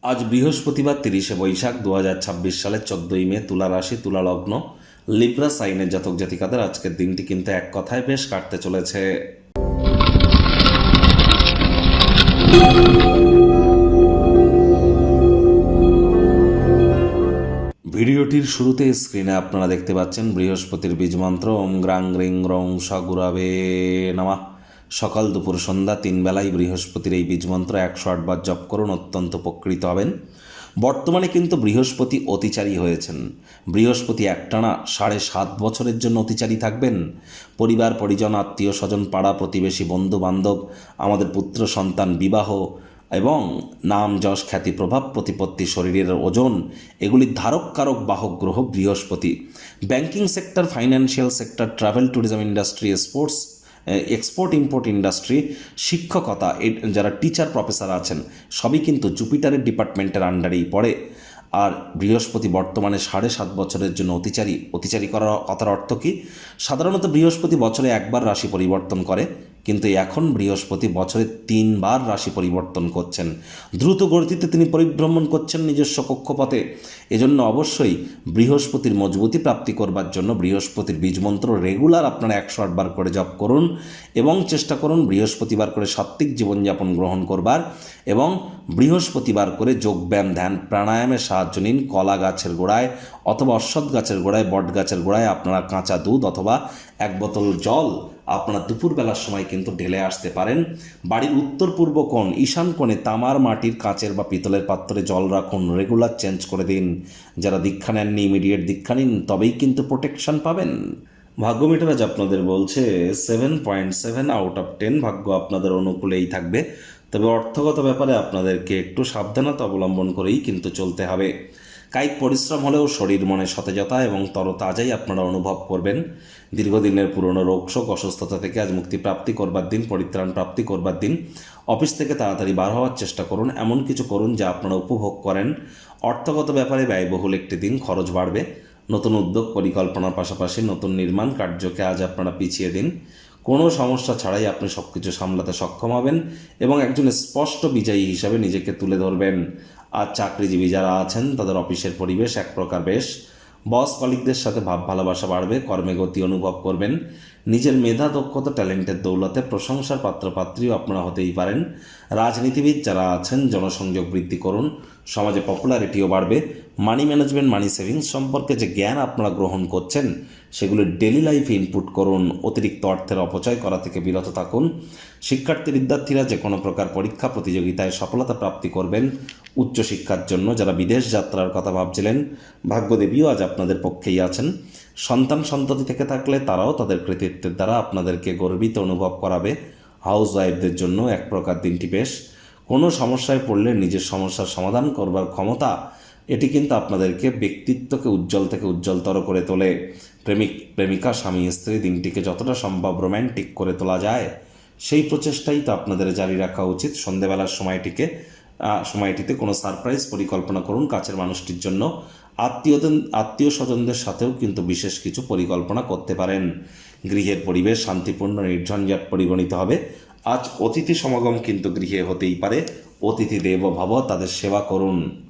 আজ বৃহস্পতিবার ৩০শে বৈশাখ ২০২৬ সালের ১৪ই মে, তুলা রাশি, তুলা লগ্ন, লিব্রা সাইনের জাতক জাতিকাদের আজকের দিনটি কিন্তু এক কথায় বেশ কাটতে চলেছে। ভিডিওটির শুরুতে স্ক্রিনে আপনারা দেখতে পাচ্ছেন বৃহস্পতির বীজমন্ত্র ওম গ্রাং রিং রং স গুরাবে নমঃ। সকাল দুপুর সন্ধ্যা ৩ বেলায় বৃহস্পতির এই বীজমন্ত্র ১০৮ বার জপ করুন, অত্যন্ত উপকৃত হবেন। বর্তমানে কিন্তু বৃহস্পতি অতিচারী হয়েছেন। বৃহস্পতি একটানা ৭.৫ বছরের জন্য অতিচারী থাকবেন। পরিবার পরিজন, আত্মীয় স্বজন, পাড়া প্রতিবেশী, বন্ধু বান্ধব, আমাদের পুত্র সন্তান, বিবাহ এবং নাম যশ খ্যাতি প্রভাব প্রতিপত্তি, শরীরের ওজন, এগুলির ধারক কারক বাহক গ্রহ বৃহস্পতি। Banking sector, financial sector, travel tourism industry, sports, export import industry, শিক্ষকতা, যারা টিচার প্রফেসর আছেন সবই কিন্তু জুপিটারের ডিপার্টমেন্টের আন্ডারেই পড়ে। আর বৃহস্পতি বর্তমানে ৭.৫ বছরের জন্য অতিচারী করার কথার অর্থ কী? সাধারণত বৃহস্পতি বছরে একবার রাশি পরিবর্তন করে, কিন্তু এখন বৃহস্পতি বছরে ৩ বার রাশি পরিবর্তন করছেন। দ্রুত গতিতে তিনি পরিভ্রমণ করছেন নিজস্ব কক্ষপথে। এজন্য অবশ্যই বৃহস্পতির মজবুতি প্রাপ্তি করবার জন্য বৃহস্পতির বীজমন্ত্র রেগুলার আপনারা ১০৮ বার করে জপ করুন এবং চেষ্টা করুন বৃহস্পতিবার করে সাত্ত্বিক জীবনযাপন গ্রহণ করবার এবং বৃহস্পতিবার করে যোগব্যায়াম, ধ্যান, প্রাণায়ামের সাহায্য নিন। কলা গাছের গোড়ায় অথবা অশ্বত্থ গাছের গোড়ায়, বট গাছের গোড়ায় আপনারা কাঁচা দুধ অথবা ১ বোতল জল আপনারা দুপুরবেলার সময় কিন্তু ঢেলে আসতে পারেন। বাড়ির উত্তর পূর্ব কোণ, ঈশান কোণে তামার, মাটির, কাঁচের বা পিতলের পাত্রে জল রাখুন, রেগুলার চেঞ্জ করে দিন। যারা দীক্ষা নেননি ইমিডিয়েট দীক্ষা নিন, তবেই কিন্তু প্রোটেকশন পাবেন। ভাগ্য মিটার আজ আপনাদের বলছে 7.7 আউট অফ 10, ভাগ্য আপনাদের অনুকূলেই থাকবে। তবে অর্থগত ব্যাপারে আপনাদেরকে একটু সাবধানতা অবলম্বন করেই কিন্তু চলতে হবে। কায়িক পরিশ্রম হলেও শরীর মনে সতেজতা এবং তরতাজাই আপনারা অনুভব করবেন। দীর্ঘদিনের পুরনো রোগশোক, অসুস্থতা থেকে আজ মুক্তি প্রাপ্তি করবার দিন, পরিত্রাণ প্রাপ্তি করবার দিন। অফিস থেকে তাড়াতাড়ি বার হওয়ার চেষ্টা করুন, এমন কিছু করুন যা আপনারা উপভোগ করেন। অর্থগত ব্যাপারে ব্যয়বহুল একটি দিন, খরচ বাড়বে। নতুন উদ্যোগ পরিকল্পনার পাশাপাশি নতুন নির্মাণ কার্যকে আজ আপনারা পিছিয়ে দিন। কোনো সমস্যা ছাড়াই আপনি সব কিছু সামলাতে সক্ষম হবেন এবং একজন স্পষ্ট বিজয়ী হিসাবে নিজেকে তুলে ধরবেন। আর চাকরিজীবী যারা আছেন তাদের অফিসের পরিবেশ এক প্রকার বেশ। বস কলিগদের সাথে ভাব ভালোবাসা বাড়বে, কর্মে গতি অনুভব করবেন। নিজের মেধা, দক্ষতা, ট্যালেন্টের দৌলতে প্রশংসার পাত্রপাত্রীও আপনারা হতেই পারেন। রাজনীতিবিদ যারা আছেন জনসংযোগ বৃদ্ধি করুন, সমাজে পপুলারিটিও বাড়বে। মানি ম্যানেজমেন্ট, মানি সেভিংস সম্পর্কে যে জ্ঞান আপনারা গ্রহণ করছেন সেগুলো ডেলি লাইফে ইনপুট করুন। অতিরিক্ত অর্থের অপচয় করা থেকে বিরত থাকুন। শিক্ষার্থী বিদ্যার্থীরা যে কোনো প্রকার পরীক্ষা প্রতিযোগিতায় সফলতা প্রাপ্তি করবেন। উচ্চশিক্ষার জন্য যারা বিদেশ যাত্রার কথা ভাবছিলেন, ভাগ্যদেবীও আজ আপনাদের পক্ষেই আছেন। সন্তান সন্ততি থেকে থাকলে তারাও তাদের কৃতিত্বের দ্বারা আপনাদেরকে গর্বিত অনুভব করাবে। হাউস ওয়াইফদের জন্য এক প্রকার দিনটি বেশ। কোনো সমস্যায় পড়লে নিজের সমস্যার সমাধান করবার ক্ষমতা, এটি কিন্তু আপনাদেরকে ব্যক্তিত্বকে উজ্জ্বল থেকে উজ্জ্বলতর করে তোলে। প্রেমিক প্রেমিকা, স্বামী স্ত্রী দিনটিকে যতটা সম্ভব রোম্যান্টিক করে তোলা যায় সেই প্রচেষ্টাই তো আপনাদের জারি রাখা উচিত। সন্ধেবেলার সময়টিতে কোনো সারপ্রাইজ পরিকল্পনা করুন কাছের মানুষটির জন্য। আত্মীয় স্বজনদের সাথেও কিন্তু বিশেষ কিছু পরিকল্পনা করতে পারেন। গৃহের পরিবেশ শান্তিপূর্ণ, নির্ঝঞ্ঝাট পরিগণিত হবে। আজ অতিথি সমাগম কিন্তু গৃহে হতেই পারে। অতিথি দেব ভব, তাদের সেবা করুন।